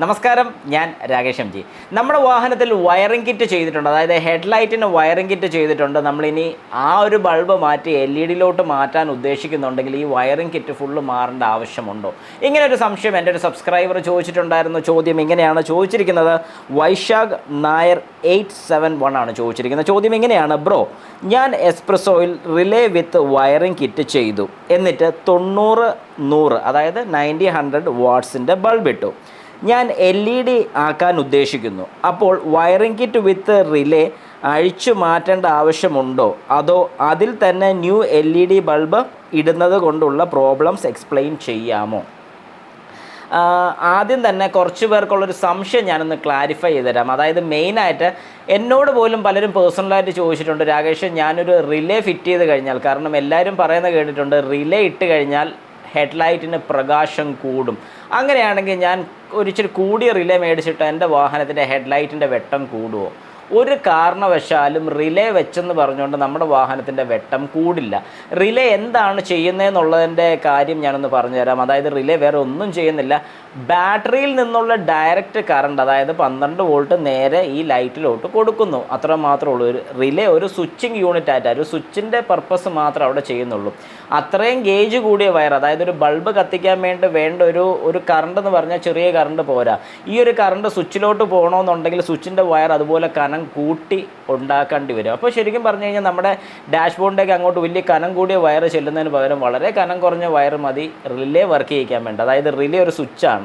നമസ്കാരം, ഞാൻ Rakesh M G. നമ്മുടെ വാഹനത്തിൽ വയറിംഗ് കിറ്റ് ചെയ്തിട്ടുണ്ട്, അതായത് ഹെഡ്ലൈറ്റിന് വയറിംഗ് കിറ്റ് ചെയ്തിട്ടുണ്ട്. നമ്മളിനി ആ ഒരു ബൾബ് മാറ്റി LED-ലോട്ട് മാറ്റാൻ ഉദ്ദേശിക്കുന്നുണ്ടെങ്കിൽ ഈ വയറിംഗ് കിറ്റ് ഫുള്ള് മാറേണ്ട ആവശ്യമുണ്ടോ? ഇങ്ങനൊരു സംശയം എൻ്റെ ഒരു സബ്സ്ക്രൈബർ ചോദിച്ചിട്ടുണ്ടായിരുന്നു. ചോദ്യം ഇങ്ങനെയാണ് ചോദിച്ചിരിക്കുന്നത്. വൈശാഖ് നായർ 871 ആണ് ചോദിച്ചിരിക്കുന്നത്. ചോദ്യം ഇങ്ങനെയാണ്: ബ്രോ, ഞാൻ എസ്പ്രസോയിൽ റിലേ വിത്ത് വയറിംഗ് കിറ്റ് ചെയ്തു, എന്നിട്ട് 90-100 അതായത് 90-100 വാട്ട്സിൻ്റെ ബൾബ് ഇട്ടു. ഞാൻ LED ആക്കാൻ ഉദ്ദേശിക്കുന്നു. അപ്പോൾ വയറിംഗ് കിറ്റ് വിത്ത് റിലേ അഴിച്ചു മാറ്റേണ്ട ആവശ്യമുണ്ടോ, അതോ അതിൽ തന്നെ ന്യൂ LED ബൾബ് ഇടുന്നത് കൊണ്ടുള്ള പ്രോബ്ലംസ് എക്സ്പ്ലെയിൻ ചെയ്യാമോ? ആദ്യം തന്നെ കുറച്ച് പേർക്കുള്ളൊരു സംശയം ഞാനൊന്ന് ക്ലാരിഫൈ ചെയ്ത് തരാം. അതായത് മെയിനായിട്ട് എന്നോട് പോലും പലരും പേഴ്സണലായിട്ട് ചോദിച്ചിട്ടുണ്ട്, രാകേഷ്, ഞാനൊരു റിലേ ഫിറ്റ് ചെയ്ത് കഴിഞ്ഞാൽ, കാരണം എല്ലാവരും പറയുന്നത് കേട്ടിട്ടുണ്ട് റിലേ ഇട്ട് കഴിഞ്ഞാൽ ഹെഡ്ലൈറ്റിന് പ്രകാശം കൂടും. അങ്ങനെയാണെങ്കിൽ ഞാൻ ഒരിച്ചിരി കൂടിയ റിലേ മേടിച്ചിട്ട് എൻ്റെ വാഹനത്തിൻ്റെ ഹെഡ്ലൈറ്റിൻ്റെ വെട്ടം കൂടുമോ? ഒരു കാരണവശാലും റിലേ വെച്ചെന്ന് പറഞ്ഞുകൊണ്ട് നമ്മുടെ വാഹനത്തിൻ്റെ വെട്ടം കൂടില്ല. റിലേ എന്താണ് ചെയ്യുന്നതെന്നുള്ളതിൻ്റെ കാര്യം ഞാനൊന്ന് പറഞ്ഞുതരാം. അതായത് റിലേ വേറെ ഒന്നും ചെയ്യുന്നില്ല. ബാറ്ററിയിൽ നിന്നുള്ള ഡയറക്റ്റ് കറണ്ട്, അതായത് 12 വോൾട്ട് നേരെ ഈ ലൈറ്റിലോട്ട് കൊടുക്കുന്നു. അത്ര മാത്രമേ ഉള്ളൂ. ഒരു റിലേ ഒരു സ്വിച്ചിങ് യൂണിറ്റ് ആയിട്ട്, ഒരു സ്വിച്ചിൻ്റെ പർപ്പസ് മാത്രമേ അവിടെ ചെയ്യുന്നുള്ളൂ. അത്രയും ഗേജ് കൂടിയ വയർ, അതായത് ഒരു ബൾബ് കത്തിക്കാൻ വേണ്ട ഒരു കറണ്ട് എന്ന് പറഞ്ഞാൽ ചെറിയ കറണ്ട് പോരാ. ഈ ഒരു കറണ്ട് സ്വിച്ചിലോട്ട് പോകണമെന്നുണ്ടെങ്കിൽ സ്വിച്ചിൻ്റെ വയർ അതുപോലെ കനം കൂട്ടി ഉണ്ടാക്കേണ്ടി വരും. അപ്പോൾ ശരിക്കും പറഞ്ഞു കഴിഞ്ഞാൽ നമ്മുടെ ഡാഷ്ബോർഡിലേക്ക് അങ്ങോട്ട് വലിയ കനം കൂടിയ വയർ ചെല്ലുന്നതിന് പകരം വളരെ കനം കുറഞ്ഞ വയർ മതി റിലേ വർക്ക് ചെയ്യിക്കാൻ വേണ്ടി. അതായത് റിലേ ഒരു സ്വിച്ചാണ്.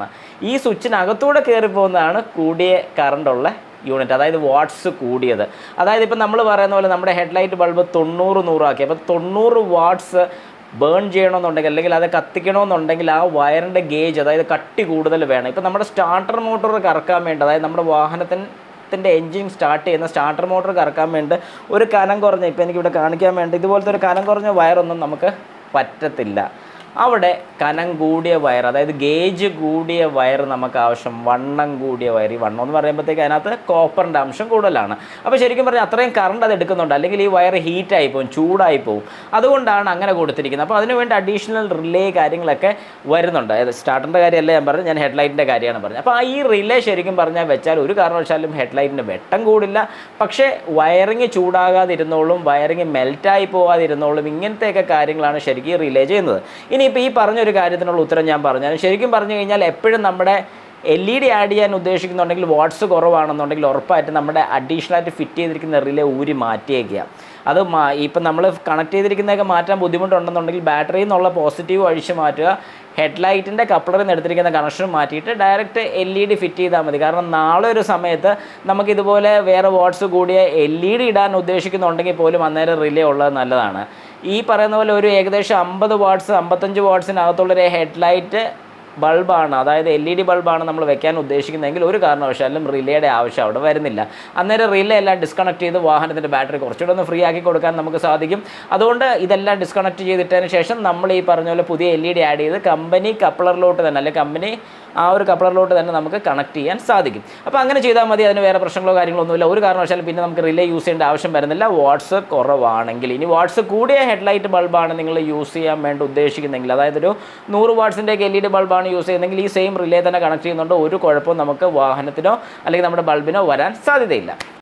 ഈ സ്വിച്ചിനകത്തൂടെ കയറി പോകുന്നതാണ് കൂടിയ കറണ്ടുള്ള യൂണിറ്റ്, അതായത് വാട്ട്സ് കൂടിയത്. അതായത് ഇപ്പം നമ്മൾ പറയുന്ന പോലെ നമ്മുടെ ഹെഡ്ലൈറ്റ് ബൾബ് 90-100 ആക്കി. അപ്പോൾ 90 വാട്ട്സ് ബേൺ ചെയ്യണമെന്നുണ്ടെങ്കിൽ, അല്ലെങ്കിൽ അത് കത്തിക്കണമെന്നുണ്ടെങ്കിൽ ആ വയറിൻ്റെ ഗേജ്, അതായത് കട്ടി കൂടുതൽ വേണം. ഇപ്പം നമ്മുടെ സ്റ്റാർട്ടർ മോട്ടോർ കറക്കാൻ വേണ്ടി, അതായത് നമ്മുടെ വാഹനത്തിൻ്റെ എൻജിൻ സ്റ്റാർട്ട് ചെയ്യുന്ന സ്റ്റാർട്ടർ മോട്ടോർ കറക്കാൻ വേണ്ടി ഒരു കനം കുറഞ്ഞ, ഇപ്പോൾ എനിക്കിവിടെ കാണിക്കാൻ വേണ്ടി ഇതുപോലത്തെ ഒരു കനം കുറഞ്ഞ വയറൊന്നും നമുക്ക് പറ്റത്തില്ല. അവിടെ കനം കൂടിയ വയർ, അതായത് ഗേജ് കൂടിയ വയർ നമുക്ക് ആവശ്യം. വണ്ണം കൂടിയ വയർ, ഈ വണ്ണം എന്ന് പറയുമ്പോഴത്തേക്ക് അതിനകത്ത് കോപ്പറിൻ്റെ അംശം കൂടുതലാണ്. അപ്പോൾ ശരിക്കും പറഞ്ഞാൽ അത്രയും കറണ്ട് അത് എടുക്കുന്നുണ്ട്, അല്ലെങ്കിൽ ഈ വയർ ഹീറ്റായി പോകും, ചൂടായി പോകും. അതുകൊണ്ടാണ് അങ്ങനെ കൊടുത്തിരിക്കുന്നത്. അപ്പോൾ അതിനുവേണ്ടി അഡീഷണൽ റിലേ കാര്യങ്ങളൊക്കെ വരുന്നുണ്ട്. അതായത് സ്റ്റാർട്ടറിൻ്റെ കാര്യമല്ല ഞാൻ പറഞ്ഞത്, ഞാൻ ഹെഡ്ലൈറ്റിൻ്റെ കാര്യമാണ് പറഞ്ഞത്. അപ്പോൾ ഈ റിലേ ശരിക്കും പറഞ്ഞാൽ വെച്ചാൽ ഒരു കാരണവശാലും ഹെഡ്ലൈറ്റിൻ്റെ വെട്ടം കൂടില്ല, പക്ഷേ വയറിങ് ചൂടാകാതിരുന്നോളും, വയറിങ് മെൽറ്റായി പോകാതിരുന്നോളും. ഇങ്ങനത്തെയൊക്കെ കാര്യങ്ങളാണ് ശരിക്കും റിലേ ചെയ്യുന്നത്. ഇനിയിപ്പോൾ ഈ പറഞ്ഞൊരു കാര്യത്തിനുള്ള ഉത്തരം ഞാൻ പറഞ്ഞാൽ, ശരിക്കും പറഞ്ഞു കഴിഞ്ഞാൽ എപ്പോഴും നമ്മുടെ LED ആഡ് ചെയ്യാൻ ഉദ്ദേശിക്കുന്നുണ്ടെങ്കിൽ, വാട്ട്സ് കുറവാണെന്നുണ്ടെങ്കിൽ ഉറപ്പായിട്ട് നമ്മുടെ അഡീഷണലായിട്ട് ഫിറ്റ് ചെയ്തിരിക്കുന്ന റിലേ ഊരി മാറ്റിയേക്കുക. അത് ഇപ്പം നമ്മൾ കണക്ട് ചെയ്തിരിക്കുന്നതൊക്കെ മാറ്റാൻ ബുദ്ധിമുട്ടുണ്ടെന്നുണ്ടെങ്കിൽ ബാറ്ററിയിൽ നിന്നുള്ള പോസിറ്റീവ് അഴിച്ച് മാറ്റുക. ഹെഡ്ലൈറ്റിൻ്റെ കപ്ലറിൽ നിന്ന് എടുത്തിരിക്കുന്ന കണക്ഷൻ മാറ്റിയിട്ട് ഡയറക്റ്റ് LED ഫിറ്റ് ചെയ്താൽ മതി. കാരണം നാളെ ഒരു സമയത്ത് നമുക്കിതുപോലെ വേറെ വാട്ട്സ് കൂടിയ LED ഇടാൻ ഉദ്ദേശിക്കുന്നുണ്ടെങ്കിൽ പോലും അന്നേരം റിലേ ഉള്ളത് നല്ലതാണ്. ഈ പറയുന്ന പോലെ ഒരു ഏകദേശം 50 വാട്ട്സ് 55 വാട്ട്സിനകത്തുള്ളൊരു ഹെഡ്ലൈറ്റ് ബൾബാണ്, അതായത് LED ബൾബാണ് നമ്മൾ വെക്കാൻ ഉദ്ദേശിക്കുന്നതെങ്കിൽ ഒരു കാരണവശാലും റിലേയുടെ ആവശ്യം അവിടെ വരുന്നില്ല. അന്നേരം റിലേ എല്ലാം ഡിസ്കണക്ട് ചെയ്ത് വാഹനത്തിൻ്റെ ബാറ്ററി കുറച്ചുകൂടെ ഒന്ന് ഫ്രീ ആക്കി കൊടുക്കാൻ നമുക്ക് സാധിക്കും. അതുകൊണ്ട് ഇതെല്ലാം ഡിസ്കണക്ട് ചെയ്തിട്ടതിന് ശേഷം നമ്മൾ ഈ പറഞ്ഞ പോലെ പുതിയ LED ആഡ് ചെയ്ത് കമ്പനി കപ്ലറിലോട്ട് തന്നെ, അല്ലെങ്കിൽ കമ്പനി ആ ഒരു കപ്ലറിലോട്ട് തന്നെ നമുക്ക് കണക്ട് ചെയ്യാൻ സാധിക്കും. അപ്പോൾ അങ്ങനെ ചെയ്താൽ മതി. അതിന് വേറെ പ്രശ്നങ്ങളോ കാര്യങ്ങളൊന്നുമില്ല. ഒരു കാരണവശാലും പിന്നെ നമുക്ക് റിലേ യൂസ് ചെയ്യേണ്ട ആവശ്യം വരുന്നില്ല, വാട്ട്സ് കുറവാണെങ്കിൽ. ഇനി വാട്ട്സ് കൂടിയ ഹെഡ്ലൈറ്റ് ബൾബാണ് നിങ്ങൾ യൂസ് ചെയ്യാൻ വേണ്ടി ഉദ്ദേശിക്കുന്നെങ്കിൽ, അതായത് ഒരു 100 വാട്ട്സിൻ്റെ LED ബൾബാണ് യൂസ് ചെയ്യുന്നതെങ്കിൽ ഈ സെയിം റിലേ തന്നെ കണക്ട് ചെയ്യുന്നുണ്ട്. ഒരു കുഴപ്പവും നമുക്ക് വാഹനത്തിനോ അല്ലെങ്കിൽ നമ്മുടെ ബൾബിനോ വരാൻ സാധ്യതയില്ല.